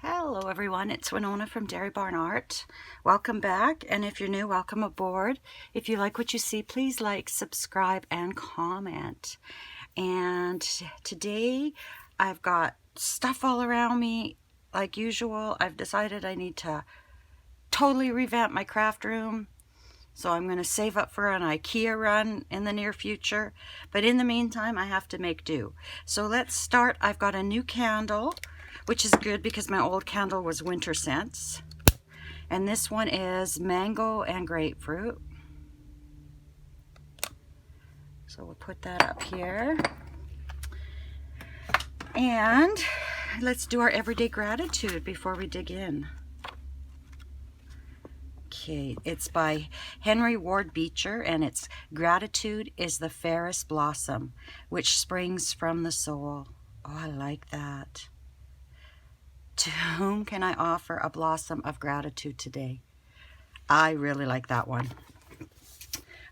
Hello everyone, it's Winona from Dairy Barn Art. Welcome back, and if you're new, welcome aboard. If you like what you see, please like, subscribe, and comment. And today I've got stuff all around me like usual. I've decided I need to totally revamp my craft room. So I'm going to save up for an IKEA run in the near future. But in the meantime, I have to make do. So let's start. I've got a new candle, which is good because my old candle was winter scents. And this one is mango and grapefruit. So we'll put that up here. And let's do our everyday gratitude before we dig in. Okay, it's by Henry Ward Beecher, and it's "Gratitude is the fairest blossom, which springs from the soul." Oh, I like that. To whom can I offer a blossom of gratitude today? I really like that one.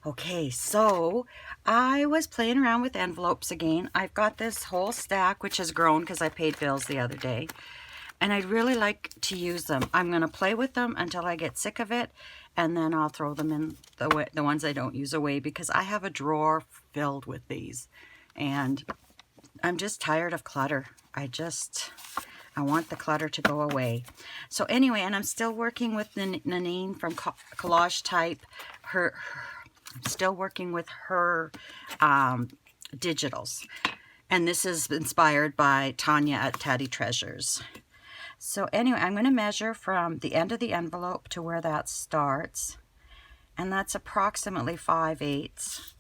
Okay, so I was playing around with envelopes again. I've got this whole stack, which has grown because I paid bills the other day. And I'd really like to use them. I'm going to play with them until I get sick of it, and then I'll throw them in the ones I don't use away, because I have a drawer filled with these. And I'm just tired of clutter. I want the clutter to go away. So anyway, and I'm still working with Nanine from Collage Type. I'm still working with her digitals. And this is inspired by Tania at Tatty Treasures. So anyway, I'm going to measure from the end of the envelope to where that starts. And that's approximately 5/8.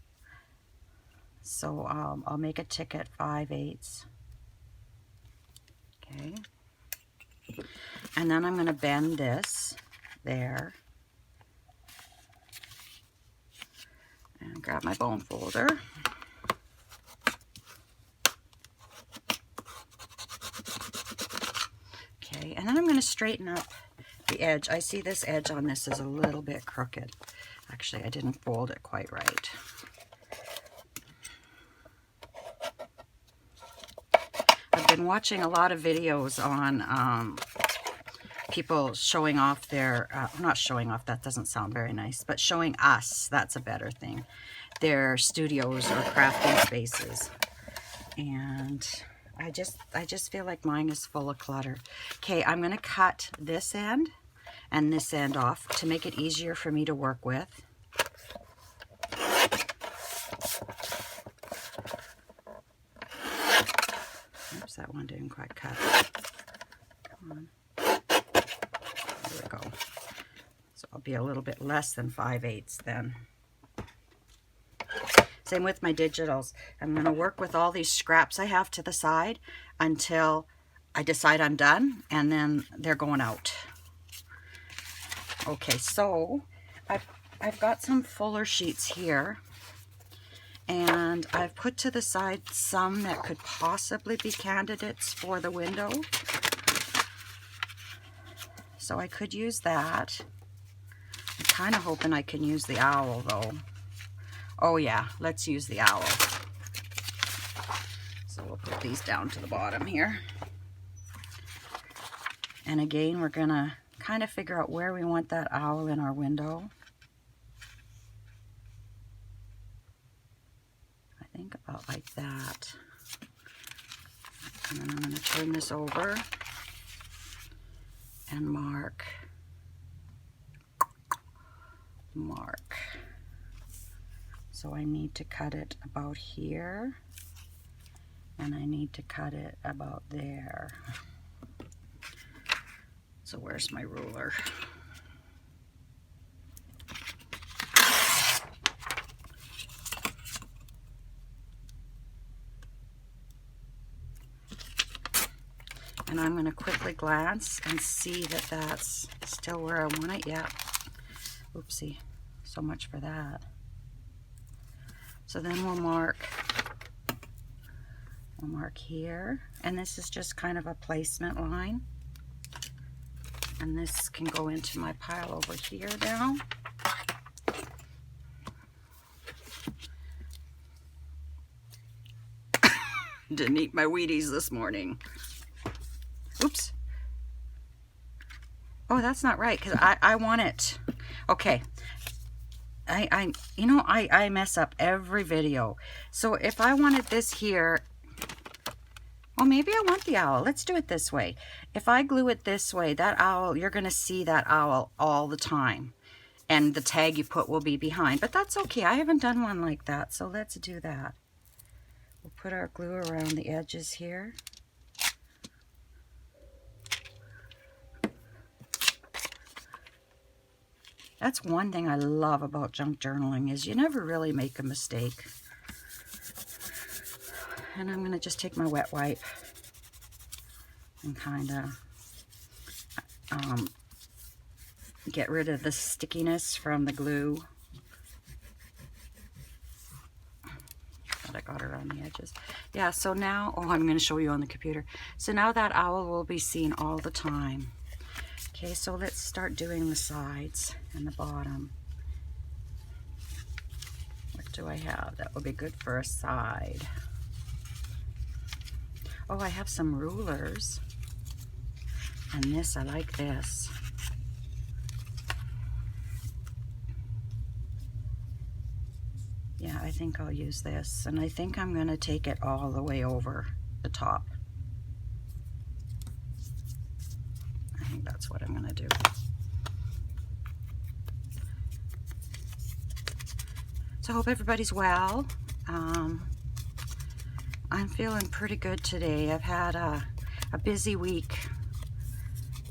So I'll make a tick at 5/8. Okay. And then I'm going to bend this there. And grab my bone folder. Okay, and then I'm going to straighten up the edge. I see this edge on this is a little bit crooked. Actually, I didn't fold it quite right. I've been watching a lot of videos on people showing off their, not showing off, that doesn't sound very nice, but showing us, that's a better thing, their studios or crafting spaces. And I just feel like mine is full of clutter. Okay, I'm going to cut this end and this end off to make it easier for me to work with. Oops, that one didn't quite cut. Come on. There we go. So I'll be a little bit less than 5/8 then. Same with my digitals. I'm going to work with all these scraps I have to the side until I decide I'm done, and then they're going out. Okay, so I've got some fuller sheets here, and I've put to the side some that could possibly be candidates for the window. So I could use that. I'm kind of hoping I can use the owl though. Oh yeah, let's use the owl. So we'll put these down to the bottom here. And again, we're gonna kind of figure out where we want that owl in our window. I think about like that. And then I'm gonna turn this over and mark. So I need to cut it about here, and I need to cut it about there. So where's my ruler? And I'm going to quickly glance and see that that's still where I want it. Yeah. Oopsie. So much for that. So then we'll mark here, and this is just kind of a placement line, and this can go into my pile over here now. Didn't eat my Wheaties this morning. Oops. Oh, that's not right, because I want it. Okay. I mess up every video. So if I wanted this here, well, maybe I want the owl. Let's do it this way. If I glue it this way, that owl, you're going to see that owl all the time. And the tag you put will be behind. But that's okay. I haven't done one like that, so let's do that. We'll put our glue around the edges here. That's one thing I love about junk journaling is you never really make a mistake. And I'm going to just take my wet wipe and kind of get rid of the stickiness from the glue. But I got around the edges. Yeah, so now, oh, I'm going to show you on the computer. So now that owl will be seen all the time. Okay, so let's start doing the sides and the bottom. What do I have? That will be good for a side. Oh, I have some rulers. And this, I like this. Yeah, I think I'll use this. And I think I'm going to take it all the way over the top. I think that's what I'm going to do. So I hope everybody's well. I'm feeling pretty good today. I've had a busy week.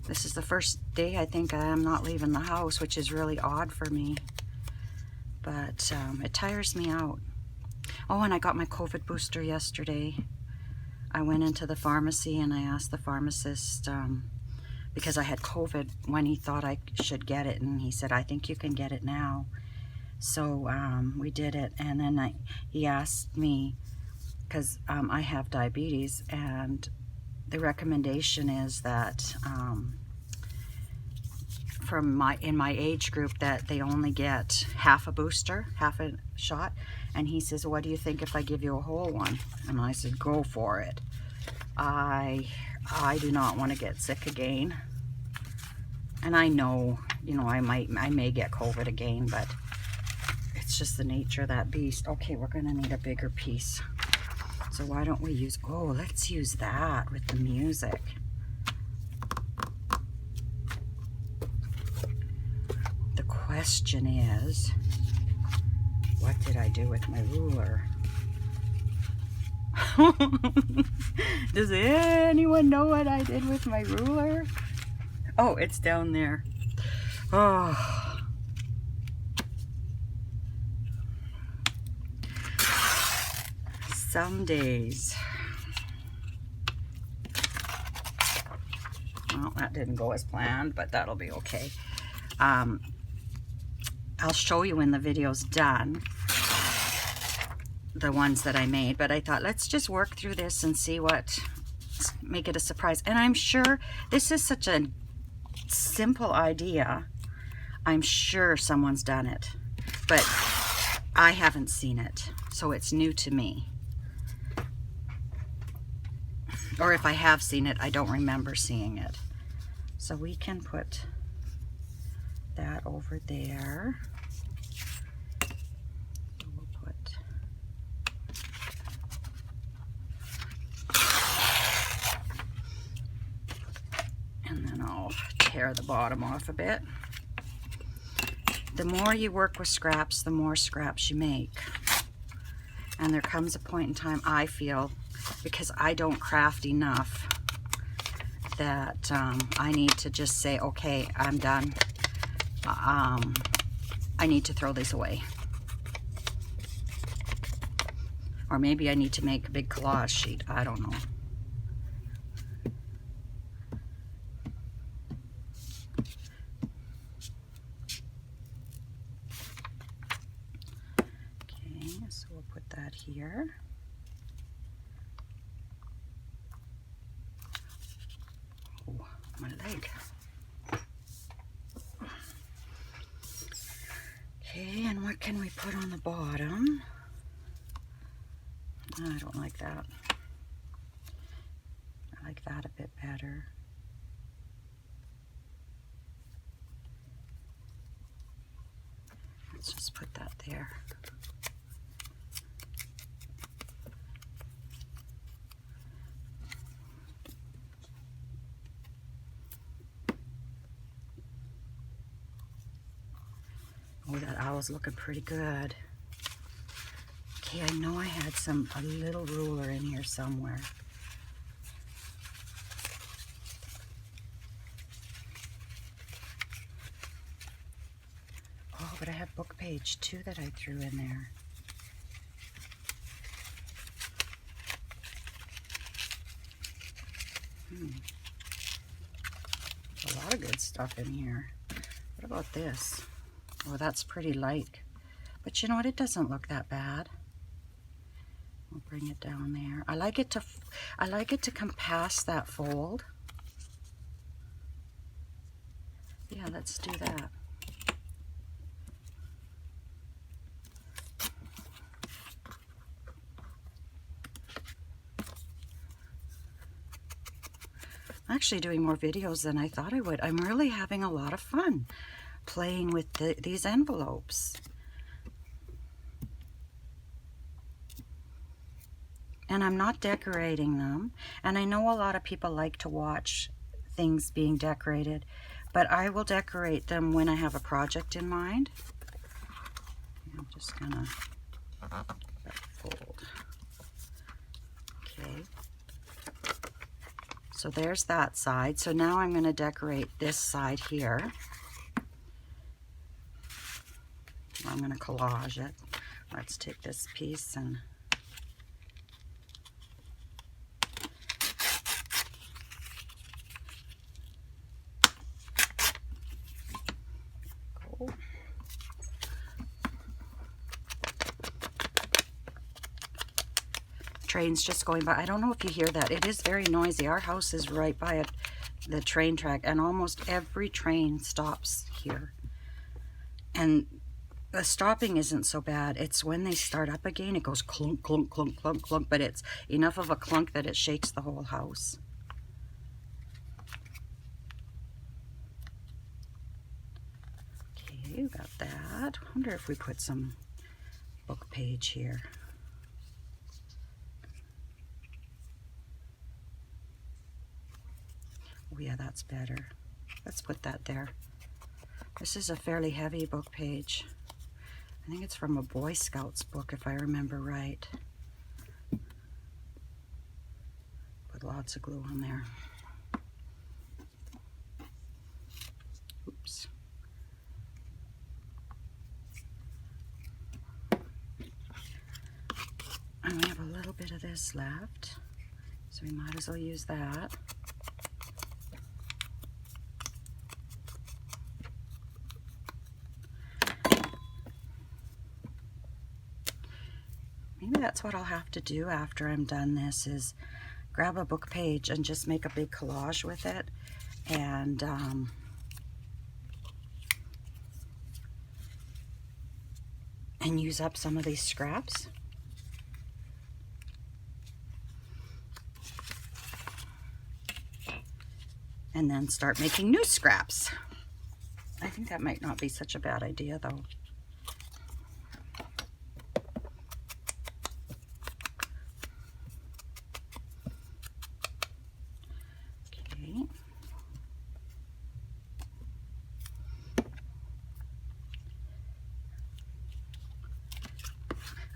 This is the first day I think I'm not leaving the house, which is really odd for me. But it tires me out. Oh, and I got my COVID booster yesterday. I went into the pharmacy and I asked the pharmacist, because I had COVID, when he thought I should get it, and he said, I think you can get it now. So we did it, and then he asked me, because I have diabetes, and the recommendation is that in my age group that they only get half a booster, half a shot. And he says, what do you think if I give you a whole one? And I said, go for it. I do not want to get sick again. And I know, I may get COVID again, but it's just the nature of that beast. Okay, we're gonna need a bigger piece. So why don't we use, oh, let's use that with the music. The question is, what did I do with my ruler? Does anyone know what I did with my ruler? Oh, it's down there. Oh. Some days. Well, that didn't go as planned, but that'll be okay. I'll show you when the video's done, the ones that I made, but I thought let's just work through this and see what, make it a surprise. And I'm sure this is such a simple idea. I'm sure someone's done it, but I haven't seen it, so it's new to me. Or if I have seen it, I don't remember seeing it. So we can put that over there. So we'll put, and then I'll tear the bottom off a bit. The more you work with scraps, the more scraps you make. And there comes a point in time, I feel, because I don't craft enough, that I need to just say, okay, I'm done. I need to throw these away. Or maybe I need to make a big collage sheet. I don't know. Okay, so we'll put that here. Oh, my leg. Okay, and what can we put on the bottom? I don't like that. I like that a bit better. Let's just put that there. Oh, that owl's looking pretty good. Okay, I know I had a little ruler in here somewhere. Oh, but I have book page too that I threw in there. A lot of good stuff in here. What about this? Oh, that's pretty light. But you know what? It doesn't look that bad. We'll bring it down there. I like it to come past that fold. Yeah, let's do that. I'm actually doing more videos than I thought I would. I'm really having a lot of fun playing with these envelopes. And I'm not decorating them. And I know a lot of people like to watch things being decorated, but I will decorate them when I have a project in mind. I'm just gonna fold. Okay. So there's that side. So now I'm going to decorate this side here. I'm going to collage it. Let's take this piece and go. Train's just going by. I don't know if you hear that. It is very noisy. Our house is right by the train track, and almost every train stops here. And the stopping isn't so bad. It's when they start up again, it goes clunk, clunk, clunk, clunk, clunk, but it's enough of a clunk that it shakes the whole house. Okay, we got that. I wonder if we put some book page here. Oh yeah, that's better. Let's put that there. This is a fairly heavy book page. I think it's from a Boy Scouts book, if I remember right. Put lots of glue on there. Oops. And we have a little bit of this left, so we might as well use that. Maybe that's what I'll have to do after I'm done this, is grab a book page and just make a big collage with it, and use up some of these scraps. And then start making new scraps. I think that might not be such a bad idea though.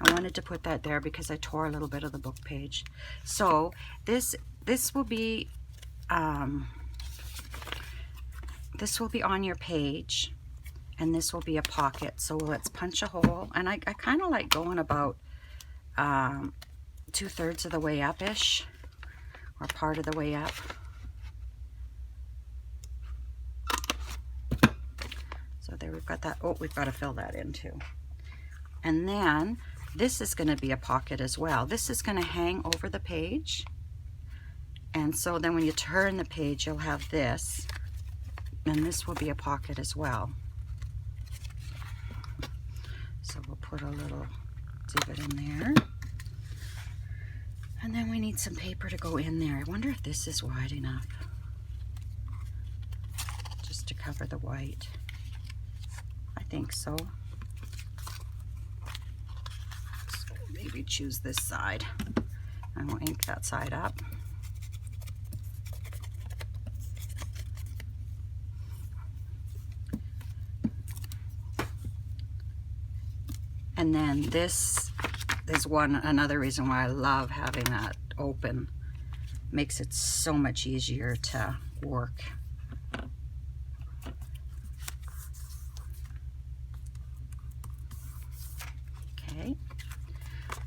I wanted to put that there because I tore a little bit of the book page. So this will be on your page, and this will be a pocket. So let's punch a hole, and I kind of like going about 2/3 of the way up-ish, or part of the way up. So there, we've got that. Oh, we've got to fill that in too. And then this is going to be a pocket as well. This is going to hang over the page. And so then when you turn the page, you'll have this. And this will be a pocket as well. So we'll put a little divot in there. And then we need some paper to go in there. I wonder if this is wide enough, just to cover the white. I think so. choose this side. I will ink that side up. And then this is another reason why I love having that open. Makes it so much easier to work. Okay,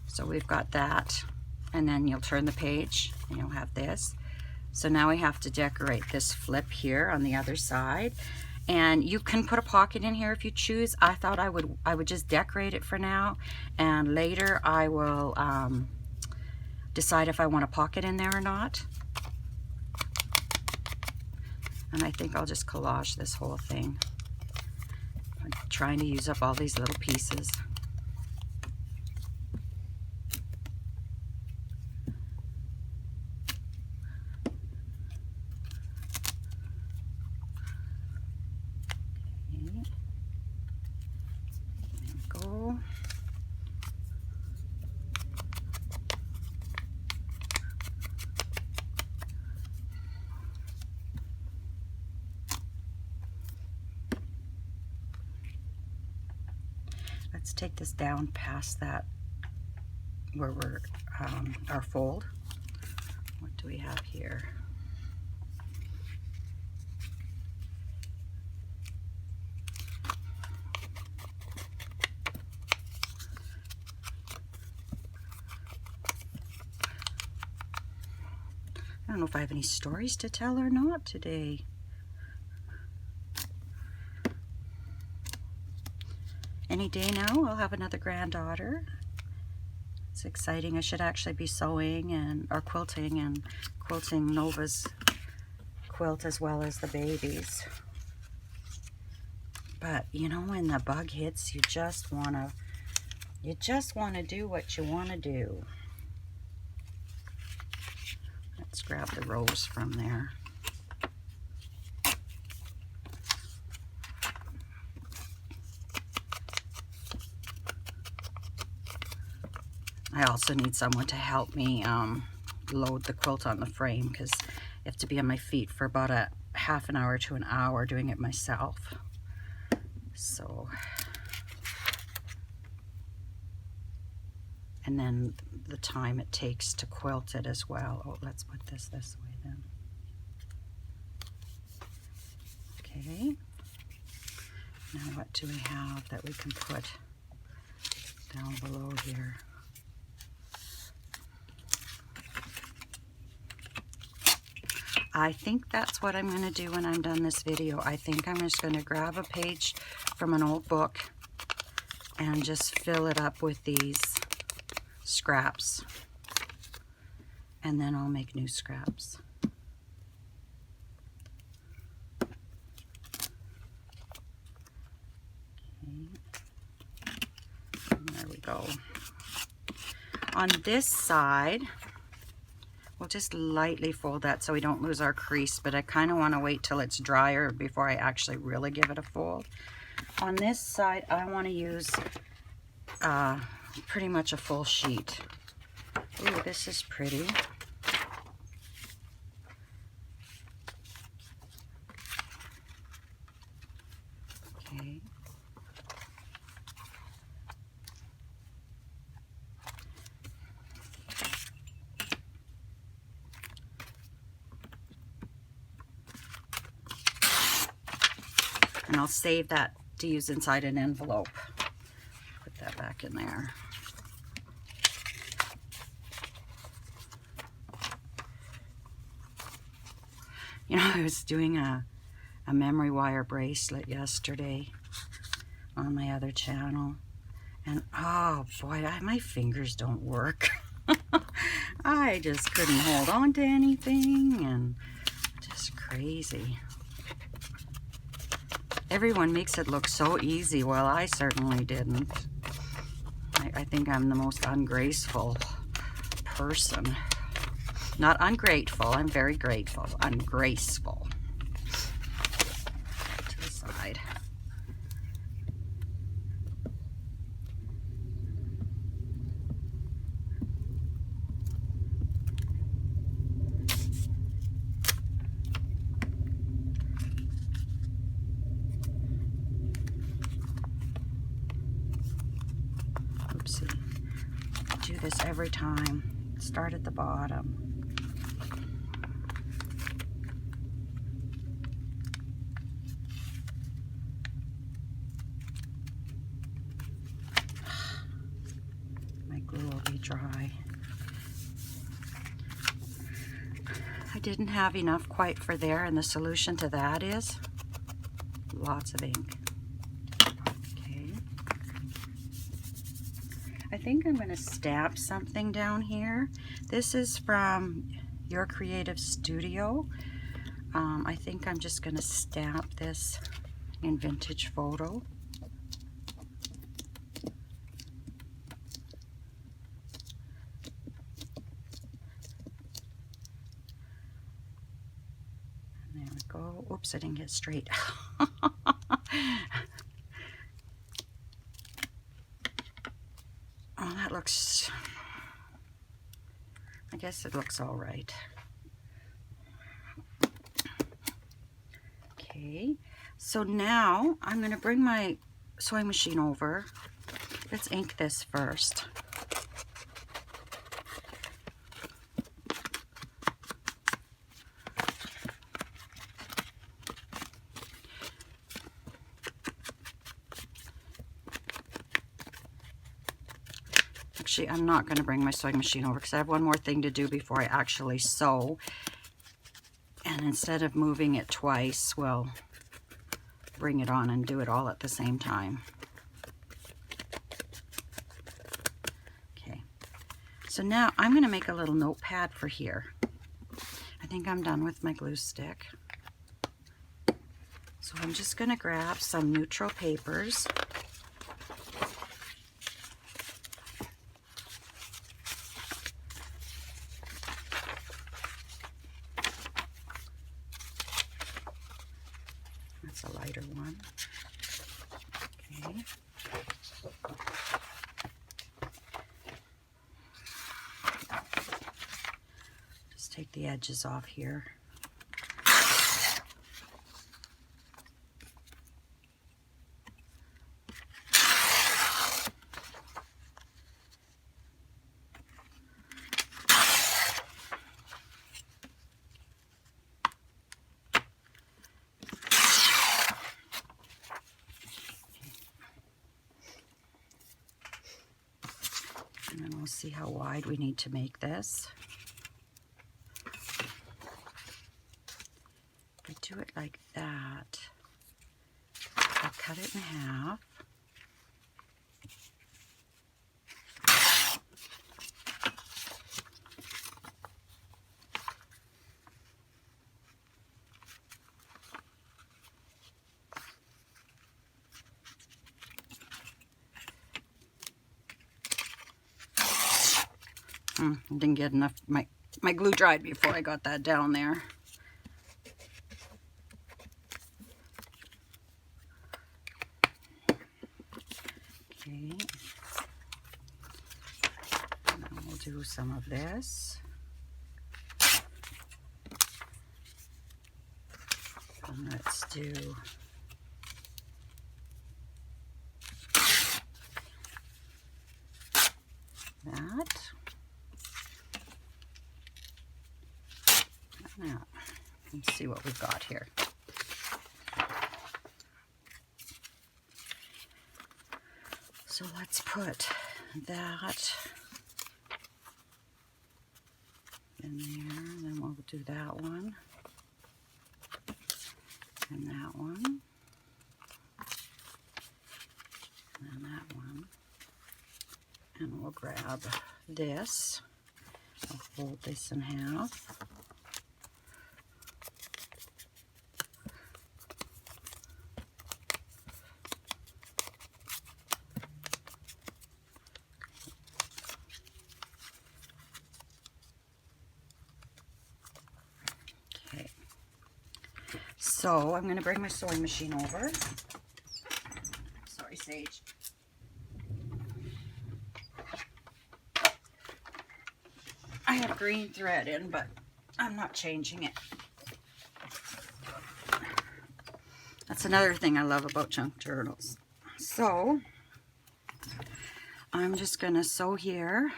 so we've got that, and then you'll turn the page and you'll have this. So now we have to decorate this flip here on the other side. And you can put a pocket in here if you choose. I thought I would just decorate it for now, and later I will decide if I want a pocket in there or not. And I think I'll just collage this whole thing. I'm trying to use up all these little pieces. Let's take this down past that where we're our fold. What do we have here? I don't know if I have any stories to tell or not today. Any day now, I'll have another granddaughter. It's exciting. I should actually be sewing or quilting Nova's quilt as well as the baby's. But you know, when the bug hits, you just wanna do what you wanna do. Let's grab the rose from there. I also need someone to help me load the quilt on the frame, because I have to be on my feet for about a half an hour to an hour doing it myself. So, and then the time it takes to quilt it as well. Oh, let's put this way then. Okay. Now what do we have that we can put down below here? I think that's what I'm going to do when I'm done this video. I think I'm just going to grab a page from an old book and just fill it up with these scraps. And then I'll make new scraps. Okay. And there we go. On this side, we'll just lightly fold that so we don't lose our crease, but I kind of want to wait till it's drier before I actually really give it a fold. On this side, I want to use pretty much a full sheet. Ooh, this is pretty. Okay. And I'll save that to use inside an envelope. Put that back in there. You know, I was doing a memory wire bracelet yesterday on my other channel. And oh boy, my fingers don't work. I just couldn't hold on to anything, and just crazy. Everyone makes it look so easy. Well, I certainly didn't. I think I'm the most ungraceful person. Not ungrateful, I'm very grateful. Ungraceful. To the side. do this every time. Start at the bottom. My glue will be dry. I didn't have enough quite for there, and the solution to that is lots of ink. Okay. I think I'm going to stamp something down here. This is from Your Creative Studio. I think I'm just going to stamp this in Vintage Photo. There we go. Oops, I didn't get straight. Oh, that looks, I guess it looks all right. Okay, so now I'm going to bring my sewing machine over. Let's ink this first. Actually, I'm not going to bring my sewing machine over because I have one more thing to do before I actually sew. And instead of moving it twice, we'll bring it on and do it all at the same time. Okay, so now I'm going to make a little notepad for here. I think I'm done with my glue stick. So I'm just going to grab some neutral papers. That's a lighter one. Okay. Just take the edges off here. And then we'll see how wide we need to make this. If I do it like that, I'll cut it in half. Didn't get enough. My glue dried before I got that down there. Okay. Now we'll do some of this. And let's do that. Now, let's see what we've got here. So let's put that in there, then we'll do that one, and that one, and that one, and we'll grab this. I'll fold this in half. So I'm going to bring my sewing machine over. Sorry, Sage. I have green thread in, but I'm not changing it. That's another thing I love about junk journals. So I'm just going to sew here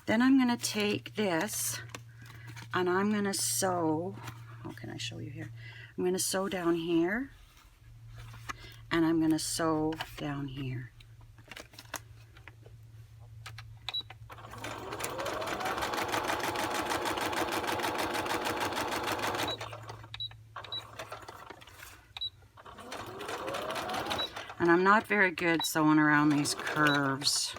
Then I'm going to take this and I'm going to sew. How can I show you here? I'm going to sew down here and I'm going to sew down here. And I'm not very good sewing around these curves.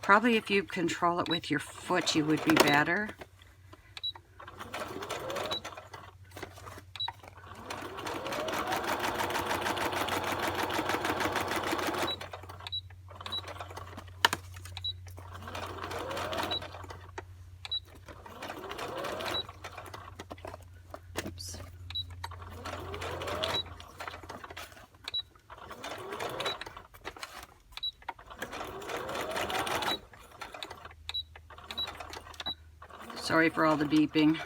Probably if you control it with your foot, you would be better. Oops. Sorry for all the beeping.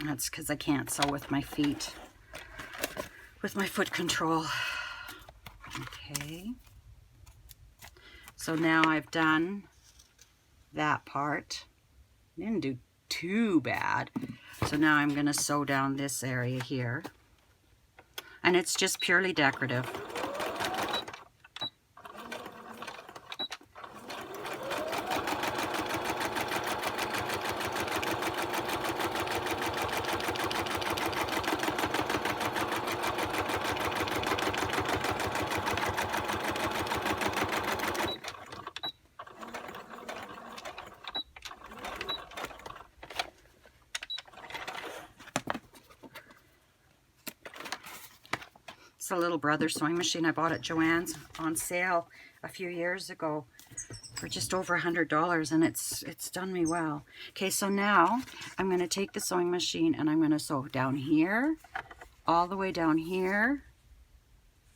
That's because I can't sew with my feet, with my foot control. Okay. So now I've done that part. Didn't do too bad. So now I'm going to sew down this area here. And it's just purely decorative. It's a little brother sewing machine I bought at Joann's on sale a few years ago for just over $100, and it's done me well. Okay, so now I'm going to take the sewing machine and I'm going to sew down here, all the way down here,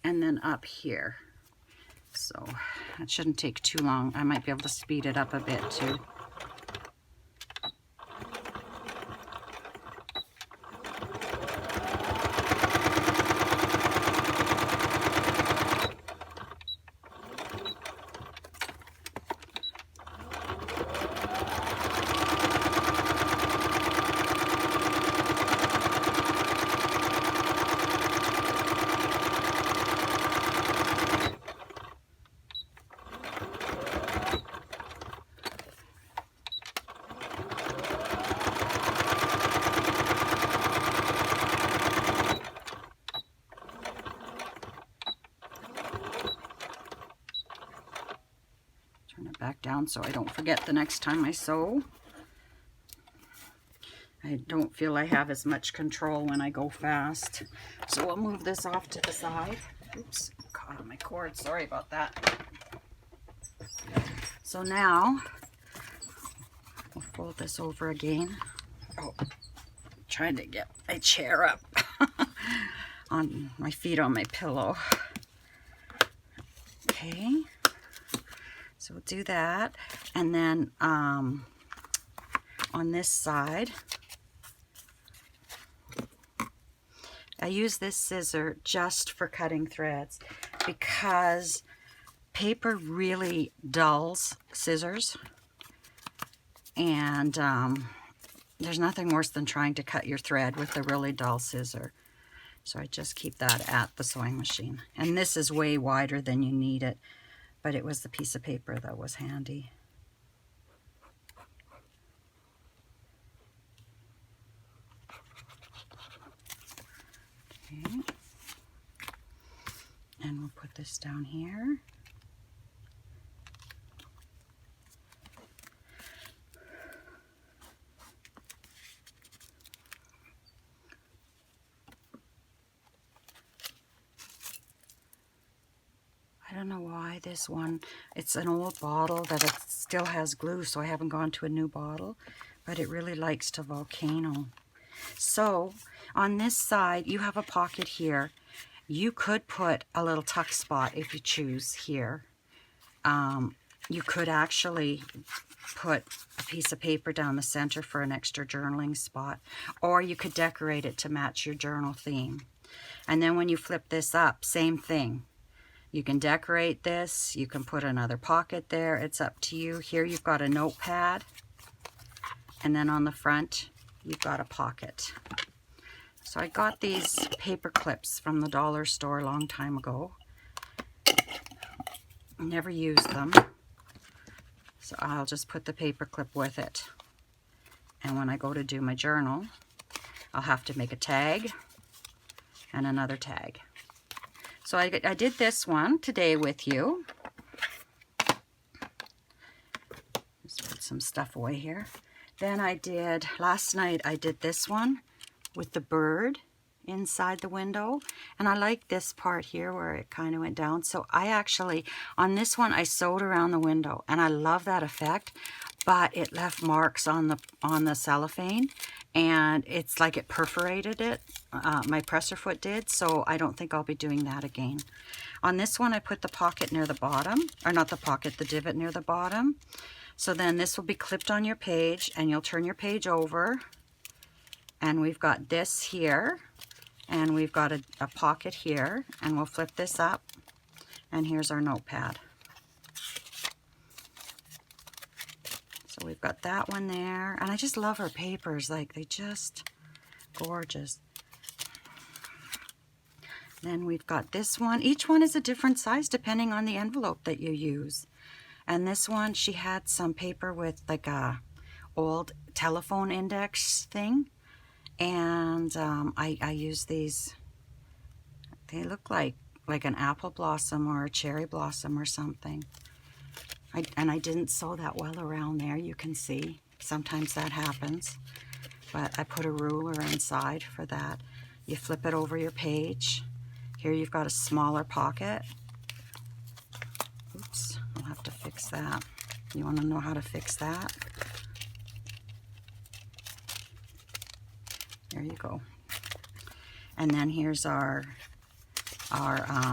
and then up here. So that shouldn't take too long. I might be able to speed it up a bit too. Back down so I don't forget the next time I sew. I don't feel I have as much control when I go fast. So I'll move this off to the side. Oops, caught on my cord. Sorry about that. So now we'll fold this over again. Oh, trying to get my chair up on my feet on my pillow. Okay. So we'll do that, and then on this side, I use this scissor just for cutting threads because paper really dulls scissors, and there's nothing worse than trying to cut your thread with a really dull scissor. So I just keep that at the sewing machine. And this is way wider than you need it. But it was the piece of paper that was handy. Okay. And we'll put this down here. I don't know why this one, it's an old bottle that it still has glue, so I haven't gone to a new bottle, but it really likes to volcano. So on this side, you have a pocket here. You could put a little tuck spot if you choose here. You could actually put a piece of paper down the center for an extra journaling spot, or you could decorate it to match your journal theme. And then when you flip this up, same thing. You can decorate this. You can put another pocket there. It's up to you. Here you've got a notepad. And then on the front, you've got a pocket. So I got these paper clips from the dollar store a long time ago. Never used them. So I'll just put the paper clip with it. And when I go to do my journal, I'll have to make a tag and another tag. So I did this one today with you. Just put some stuff away here. Then last night I did this one with the bird inside the window. And I like this part here where it kind of went down. So I actually, on this one, I sewed around the window. And I love that effect. But it left marks on the cellophane. And it's like it perforated it. My presser foot did. So I don't think I'll be doing that again. On this one, I put the pocket near the bottom. Or not the pocket, the divot near the bottom. So then this will be clipped on your page. And you'll turn your page over. And we've got this here. And we've got a pocket here. And we'll flip this up. And here's our notepad. So we've got that one there. And I just love her papers. Like, they just gorgeous. Then we've got this one. Each one is a different size depending on the envelope that you use. And this one, she had some paper with like a old telephone index thing. And I use these. They look like an apple blossom or a cherry blossom or something. And I didn't sew that well around there, you can see. Sometimes that happens. But I put a ruler inside for that. You flip it over your page. Here you've got a smaller pocket. Oops, I'll have to fix that. You want to know how to fix that? There you go. And then here's our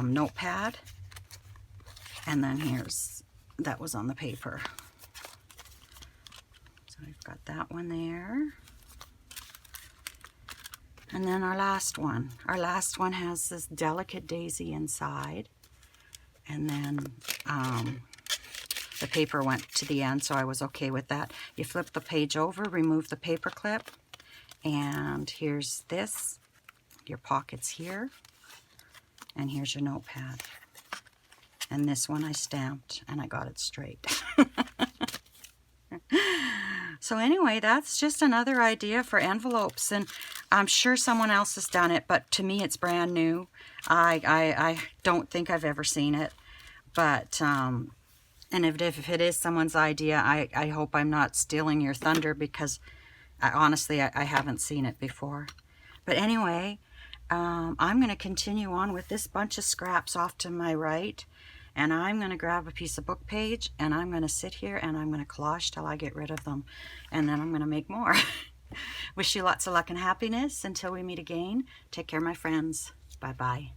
notepad. And then that was on the paper. So we've got that one there. And then our last one. Our last one has this delicate daisy inside. And then the paper went to the end, so I was okay with that. You flip the page over, remove the paper clip. And here's this, your pockets here, and here's your notepad. And this one I stamped, and I got it straight. So anyway, that's just another idea for envelopes, and I'm sure someone else has done it, but to me it's brand new. I don't think I've ever seen it, but and if it is someone's idea, I hope I'm not stealing your thunder, because honestly, I haven't seen it before. But anyway, I'm going to continue on with this bunch of scraps off to my right. And I'm going to grab a piece of book page. And I'm going to sit here and I'm going to collage till I get rid of them. And then I'm going to make more. Wish you lots of luck and happiness. Until we meet again, take care, my friends. Bye-bye.